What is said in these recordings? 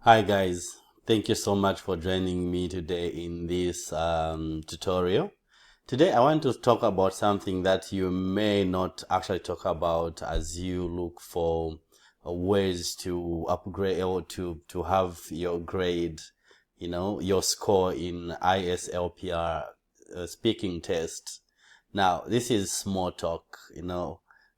Hi guys, thank you so much for joining me today in this tutorial. Today I want to talk about something that you may not actually talk about as you look for ways to upgrade or to have your grade, your score in ISLPR speaking test. Now, this is small talk,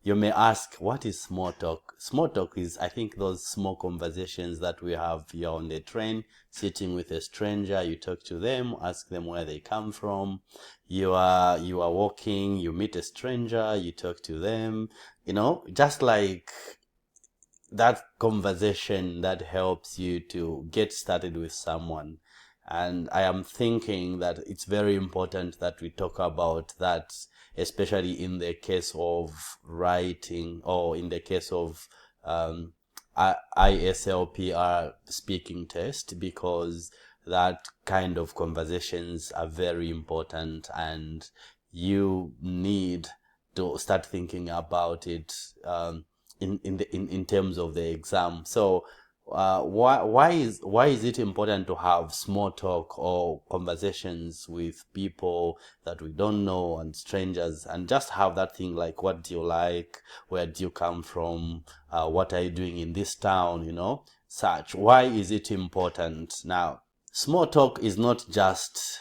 You may ask, what is small talk? Small talk is, I think, those small conversations that we have. You're on the train, sitting with a stranger, you talk to them, ask them where they come from. You are walking, you meet a stranger, you talk to them, just like that conversation that helps you to get started with someone. And I am thinking that it's very important that we talk about that, especially in the case of writing or in the case of ISLPR speaking test, because that kind of conversations are very important and you need to start thinking about it in terms of the exam. So why is it important to have small talk or conversations with people that we don't know and strangers, and just have that thing like, what do you like, where do you come from, what are you doing in this town, such. Why is it important? Now, small talk is not just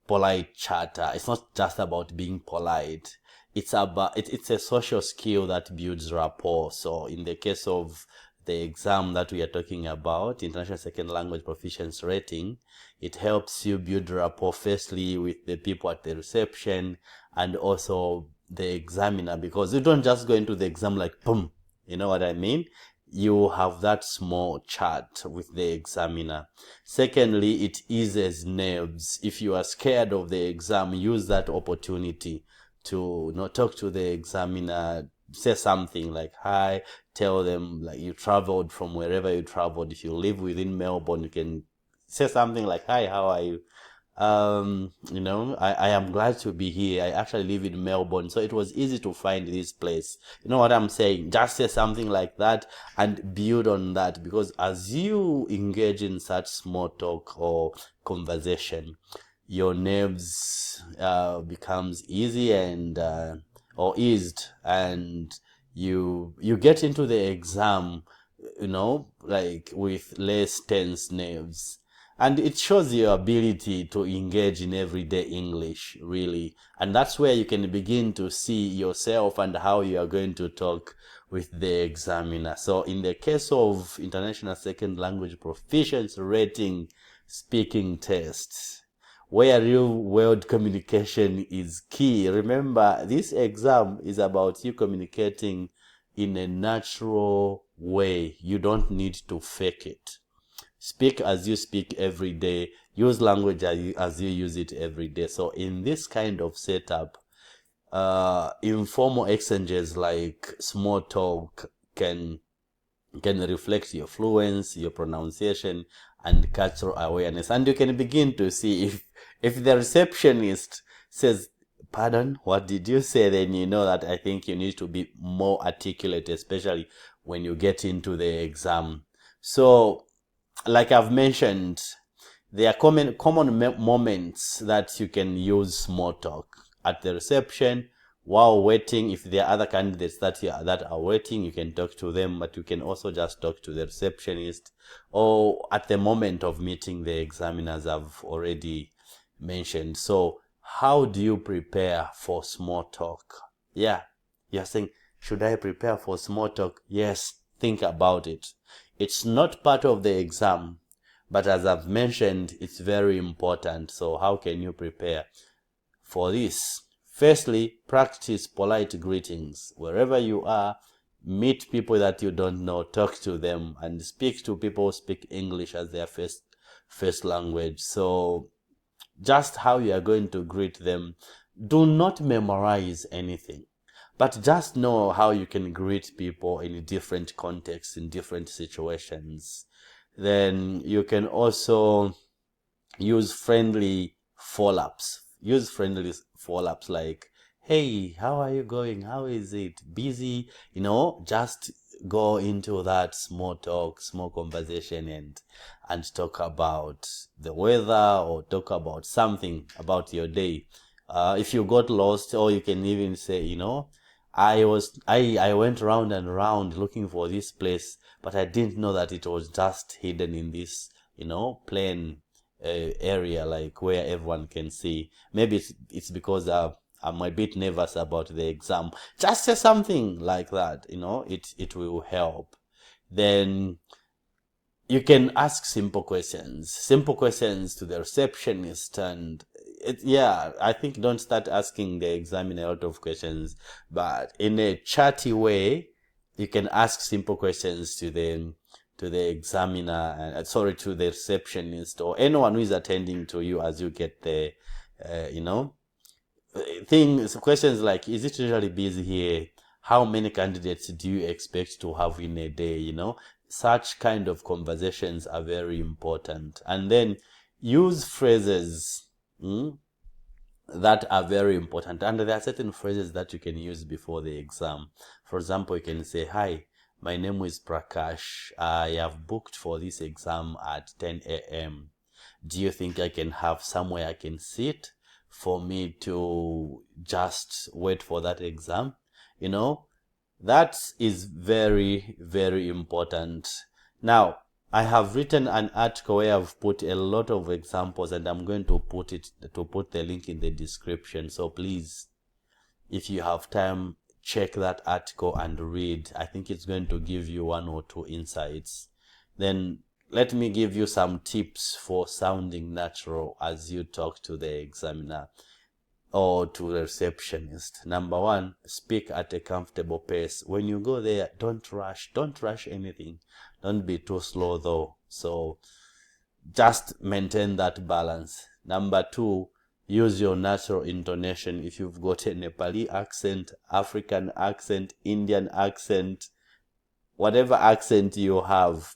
polite chatter. It's not just about being polite. It's a social skill that builds rapport. So in the case of the exam that we are talking about, International Second Language Proficiency Rating, it helps you build rapport firstly with the people at the reception and also the examiner, because you don't just go into the exam like boom, you know what I mean? You have that small chat with the examiner. Secondly, it eases nerves. If you are scared of the exam, use that opportunity to talk to the examiner. Say something like hi, tell them like you traveled from wherever you traveled. If you live within Melbourne, you can say something like, hi, how are you? I am glad to be here. I actually live in Melbourne, so it was easy to find this place. You know what I'm saying? Just say something like that and build on that, because as you engage in such small talk or conversation, your nerves becomes easy and or eased, and you get into the exam, like with less tense nerves. And it shows your ability to engage in everyday English, really. And that's where you can begin to see yourself and how you are going to talk with the examiner. So in the case of International Second Language Proficiency Rating speaking tests, where real world communication is key. Remember, this exam is about you communicating in a natural way. You don't need to fake it. Speak as you speak every day. Use language as you use it every day. So in this kind of setup, informal exchanges like small talk can reflect your fluency, your pronunciation, and cultural awareness. And you can begin to see if the receptionist says, pardon, what did you say? Then you know that I think you need to be more articulate, especially when you get into the exam. So like I've mentioned, there are common moments that you can use small talk at the reception, while waiting. If there are other candidates that are waiting, you can talk to them, but you can also just talk to the receptionist, or at the moment of meeting the examiners I've already mentioned. So how do you prepare for small talk? Yeah, you're saying, should I prepare for small talk? Yes, think about it. It's not part of the exam, but as I've mentioned, it's very important. So how can you prepare for this? Firstly, practice polite greetings. Wherever you are, meet people that you don't know, talk to them, and speak to people who speak English as their first language. So just how you are going to greet them. Do not memorize anything, but just know how you can greet people in different contexts, in different situations. Then you can also use friendly follow-ups. Use friendly follow-ups like, hey, how are you going? How is it? Busy? Just go into that small talk, small conversation, and talk about the weather or talk about something about your day. If you got lost, or you can even say, I went round and round looking for this place, but I didn't know that it was just hidden in this, plain area, like where everyone can see. Maybe it's because I'm a bit nervous about the exam. Just say something like that, it will help. Then you can ask simple questions to the receptionist, and I think don't start asking the examiner a lot of questions, but in a chatty way, you can ask simple questions to the examiner, and to the receptionist or anyone who is attending to you as you get there. Questions like, is it usually busy here? How many candidates do you expect to have in a day? Such kind of conversations are very important. And then use phrases that are very important. And there are certain phrases that you can use before the exam. For example, you can say, hi, my name is Prakash. I have booked for this exam at 10 a.m. Do you think I can have somewhere I can sit for me to just wait for that exam? That is very, very important. Now, I have written an article where I've put a lot of examples, and I'm going to put the link in the description. So please, if you have time, check that article and read. I think it's going to give you one or two insights. Then let me give you some tips for sounding natural as you talk to the examiner or to the receptionist. Number one, speak at a comfortable pace. When you go there, don't rush anything. Don't be too slow though. So just maintain that balance. Number two, use your natural intonation. If you've got a Nepali accent, African accent, Indian accent, whatever accent you have,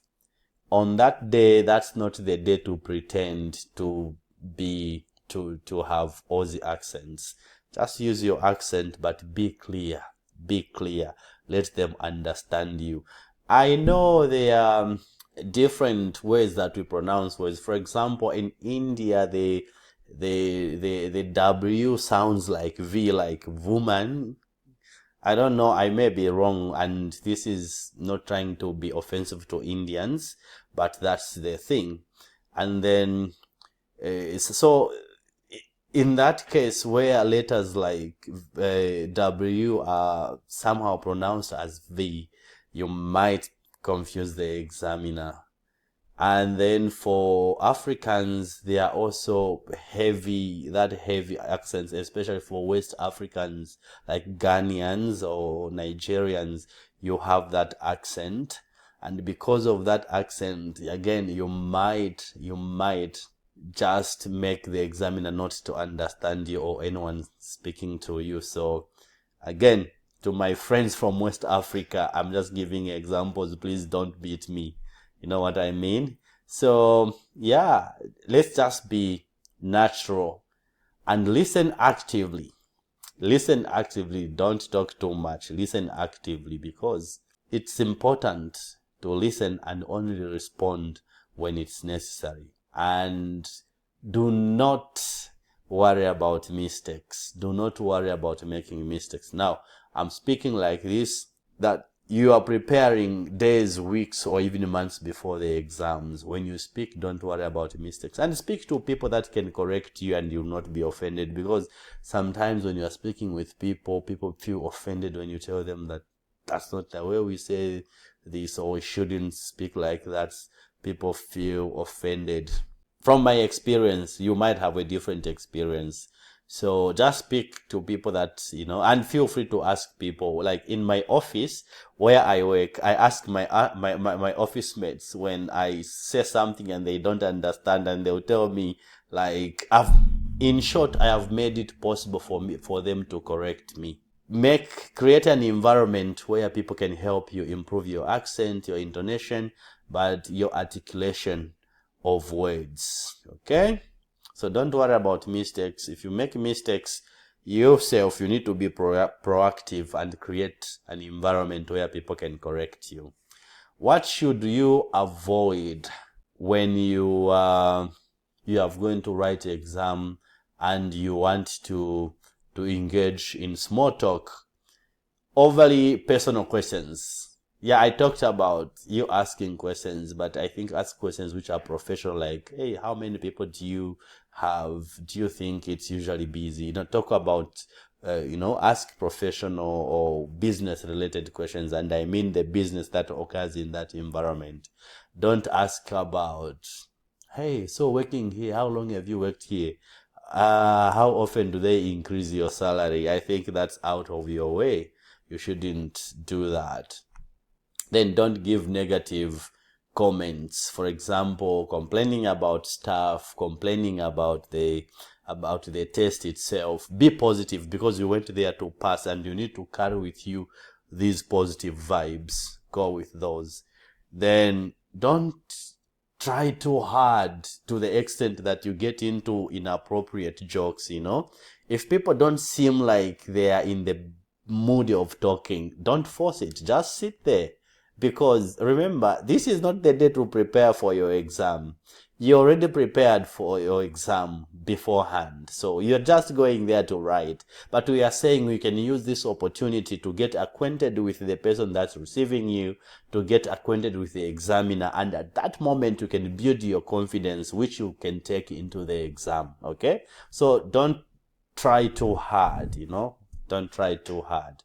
on that day, that's not the day to pretend to have Aussie accents. Just use your accent, but be clear. Let them understand you. I know there are different ways that we pronounce words. For example, in India, the W sounds like V, like woman. I don't know, I may be wrong, and this is not trying to be offensive to Indians, but that's the thing. And then, so in that case, where letters like W are somehow pronounced as V, you might confuse the examiner. And then for Africans, they are also heavy accents, especially for West Africans, like Ghanaians or Nigerians, you have that accent. And because of that accent, again, you might just make the examiner not to understand you or anyone speaking to you. So again, to my friends from West Africa, I'm just giving examples. Please don't beat me. You know what I mean? So yeah, let's just be natural and listen actively. Don't talk too much. Listen actively, because it's important to listen and only respond when it's necessary. And do not worry about mistakes. Do not worry about making mistakes. Now, I'm speaking like this, that you are preparing days, weeks, or even months before the exams. When you speak, don't worry about mistakes. And speak to people that can correct you and you'll not be offended. Because sometimes when you are speaking with people feel offended when you tell them that that's not the way we say this, or we shouldn't speak like that. People feel offended. From my experience, you might have a different experience. So just speak to people that, and feel free to ask people. Like in my office where I work, I ask my office mates when I say something and they don't understand, and they'll tell me, like, in short, I have made it possible for them to correct me. Create an environment where people can help you improve your accent, your intonation, but your articulation of words. Okay? So don't worry about mistakes. If you make mistakes, yourself, you need to be proactive and create an environment where people can correct you. What should you avoid when you have going to write an exam and you want to engage in small talk? Overly personal questions. Yeah, I talked about you asking questions, but I think ask questions which are professional, like, hey, how many people do you have? Do you think it's usually busy? Talk about, ask professional or business related questions. And I mean the business that occurs in that environment. Don't ask about, hey, so working here, how long have you worked here? How often do they increase your salary? I think that's out of your way. You shouldn't do that. Then don't give negative comments. For example, complaining about stuff, complaining about the test itself. Be positive, because you went there to pass and you need to carry with you these positive vibes. Go with those. Then don't try too hard to the extent that you get into inappropriate jokes. If people don't seem like they are in the mood of talking, don't force it. Just sit there. Because remember, this is not the day to prepare for your exam. You're already prepared for your exam beforehand. So you're just going there to write. But we are saying we can use this opportunity to get acquainted with the person that's receiving you, to get acquainted with the examiner. And at that moment, you can build your confidence, which you can take into the exam. Okay? So don't try too hard, Don't try too hard.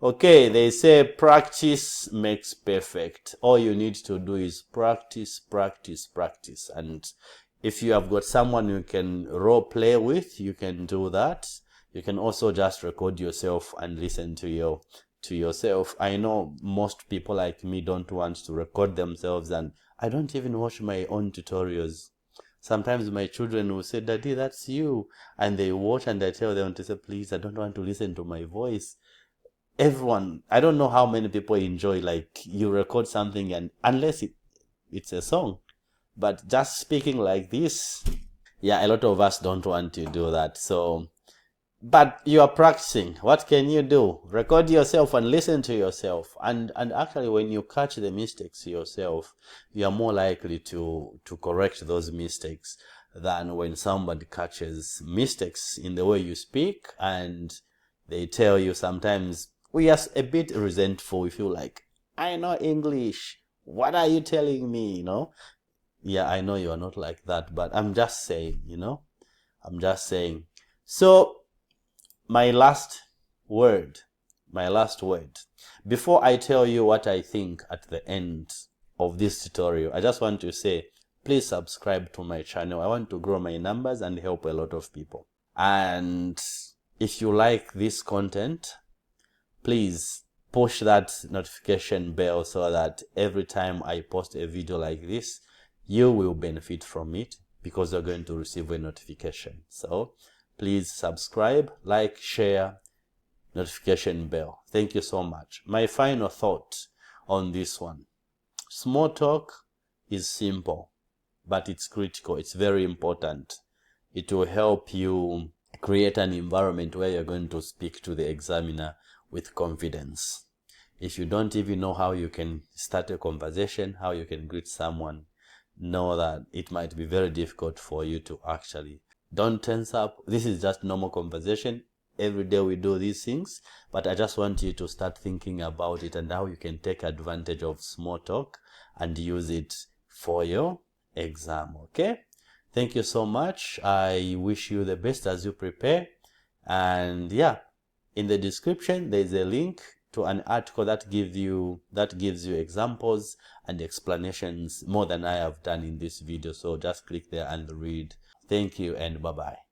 Okay, they say practice makes perfect. All you need to do is practice, practice, practice. And if you have got someone you can role play with, you can do that. You can also just record yourself and listen to yourself. I know most people like me don't want to record themselves, and I don't even watch my own tutorials. Sometimes my children will say, Daddy, that's you. And they watch and I tell them to say, please, I don't want to listen to my voice. Everyone, I don't know how many people enjoy, like, you record something and unless it's a song, but just speaking like this, yeah, a lot of us don't want to do that. So, but you are practicing. What can you do? Record yourself and listen to yourself. And actually, when you catch the mistakes yourself, you are more likely to correct those mistakes than when somebody catches mistakes in the way you speak and they tell you. Sometimes we are a bit resentful. We feel like, I know English. What are you telling me? Yeah, I know you are not like that, but I'm just saying, I'm just saying. So, my last word. Before I tell you what I think at the end of this tutorial, I just want to say, please subscribe to my channel. I want to grow my numbers and help a lot of people. And if you like this content, please push that notification bell so that every time I post a video like this, you will benefit from it because you're going to receive a notification. So please subscribe, like, share, notification bell. Thank you so much. My final thought on this one. Small talk is simple, but it's critical. It's very important. It will help you create an environment where you're going to speak to the examiner with confidence. If you don't even know how you can start a conversation, how you can greet someone, know that it might be very difficult for you to actually. Don't tense up. This is just normal conversation. Every day we do these things, but I just want you to start thinking about it and how you can take advantage of small talk and use it for your exam. Okay? Thank you so much. I wish you the best as you prepare. And yeah, in the description, there's a link to an article that gives you examples and explanations more than I have done in this video. So just click there and read. Thank you and bye-bye.